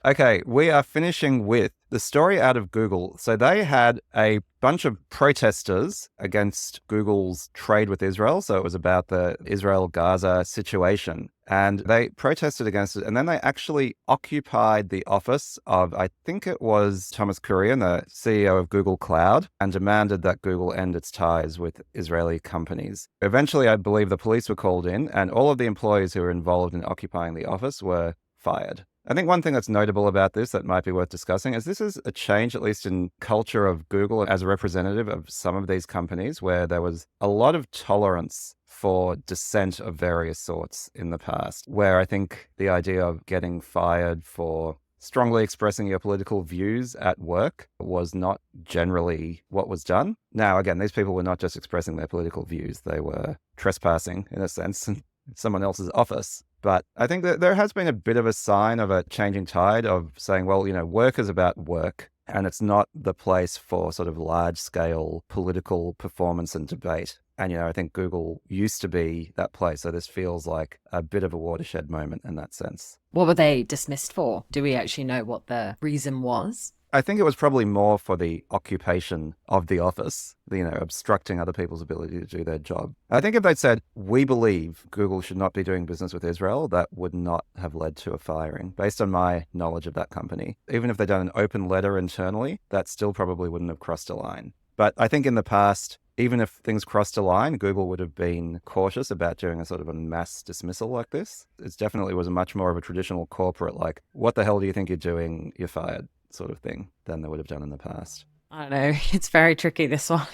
Okay, we are finishing with the story out of Google. So they had a bunch of protesters against Google's trade with Israel. So it was about the Israel-Gaza situation. And they protested against it. And then they actually occupied the office of, I think it was Thomas Kurian, the CEO of Google Cloud, and demanded that Google end its ties with Israeli companies. Eventually, I believe the police were called in, and all of the employees who were involved in occupying the office were fired. I think one thing that's notable about this that might be worth discussing is this is a change, at least in culture of Google as a representative of some of these companies, where there was a lot of tolerance for dissent of various sorts in the past, where I think the idea of getting fired for strongly expressing your political views at work was not generally what was done. Now, again, these people were not just expressing their political views, they were trespassing, in a sense, in someone else's office. But I think that there has been a bit of a sign of a changing tide of saying, well, work is about work, and it's not the place for sort of large-scale political performance and debate. And, I think Google used to be that place. So this feels like a bit of a watershed moment in that sense. What were they dismissed for? Do we actually know what the reason was? I think it was probably more for the occupation of the office, obstructing other people's ability to do their job. I think if they'd said, we believe Google should not be doing business with Israel, that would not have led to a firing, based on my knowledge of that company. Even if they'd done an open letter internally, that still probably wouldn't have crossed a line. But I think in the past, even if things crossed a line, Google would have been cautious about doing a sort of a mass dismissal like this. It definitely was much more of a traditional corporate, like, what the hell do you think you're doing? You're fired, sort of thing, than they would have done in the past. I don't know. It's very tricky, this one.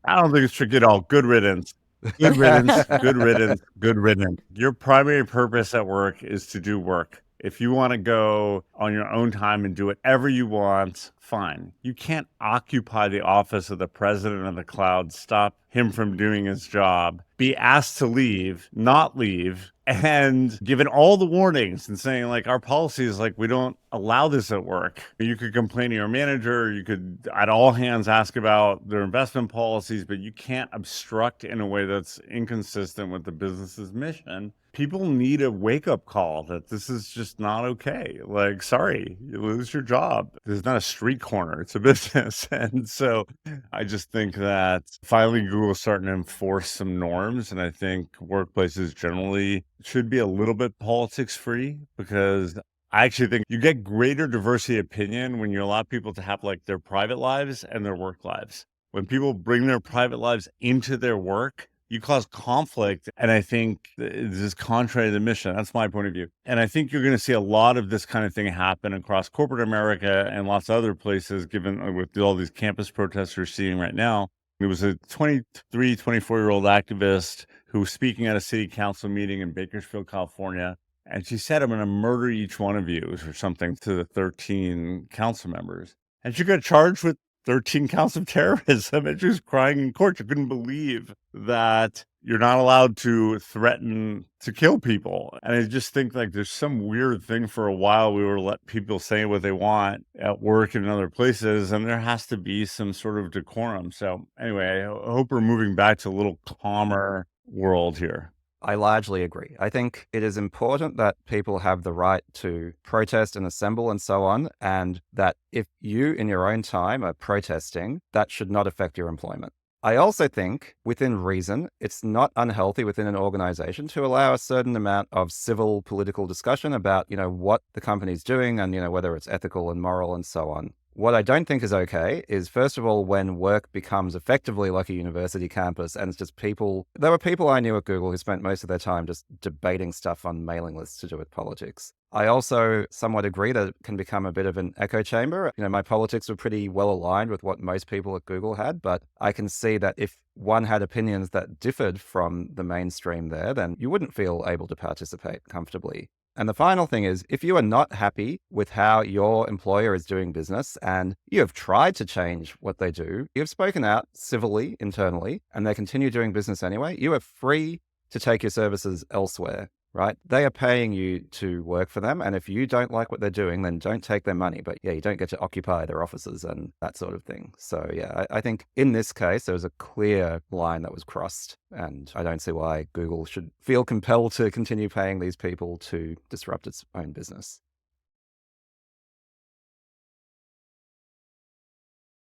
I don't think it's tricky at all. Good riddance. Good riddance. Good riddance. Good riddance. Your primary purpose at work is to do work. If you want to go on your own time and do whatever you want, fine. You can't occupy the office of the president of the cloud, stop him from doing his job, be asked to leave, not leave, and given all the warnings and saying, like, our policy is like, we don't allow this at work. You could complain to your manager, you could at all hands ask about their investment policies, but you can't obstruct in a way that's inconsistent with the business's mission. People need a wake-up call that this is just not okay. Like, sorry, you lose your job. This is not a street corner, it's a business. And so I just think that finally Google's starting to enforce some norms. And I think workplaces generally should be a little bit politics-free, because I actually think you get greater diversity of opinion when you allow people to have like their private lives and their work lives. When people bring their private lives into their work, you cause conflict. And I think this is contrary to the mission. That's my point of view. And I think you're going to see a lot of this kind of thing happen across corporate America and lots of other places, given with all these campus protests we're seeing right now. There was a 23, 24-year-old activist who was speaking at a city council meeting in Bakersfield, California. And she said, I'm going to murder each one of you or something to the 13 council members. And she got charged with 13 counts of terrorism, and she was crying in court. She couldn't believe that you're not allowed to threaten to kill people. And I just think like there's some weird thing. For a while, we were let people say what they want at work and in other places, and there has to be some sort of decorum. So anyway, I hope we're moving back to a little calmer world here. I largely agree. I think it is important that people have the right to protest and assemble and so on, and that if you in your own time are protesting, that should not affect your employment. I also think, within reason, it's not unhealthy within an organization to allow a certain amount of civil political discussion about, what the company's doing and, whether it's ethical and moral and so on. What I don't think is okay is, first of all, when work becomes effectively like a university campus and it's just people. There were people I knew at Google who spent most of their time just debating stuff on mailing lists to do with politics. I also somewhat agree that it can become a bit of an echo chamber. My politics were pretty well aligned with what most people at Google had, but I can see that if one had opinions that differed from the mainstream there, then you wouldn't feel able to participate comfortably. And the final thing is, if you are not happy with how your employer is doing business and you have tried to change what they do, you've spoken out civilly internally, and they continue doing business anyway, you are free to take your services elsewhere, right? They are paying you to work for them. And if you don't like what they're doing, then don't take their money. But yeah, you don't get to occupy their offices and that sort of thing. So yeah, I think in this case, there was a clear line that was crossed. And I don't see why Google should feel compelled to continue paying these people to disrupt its own business.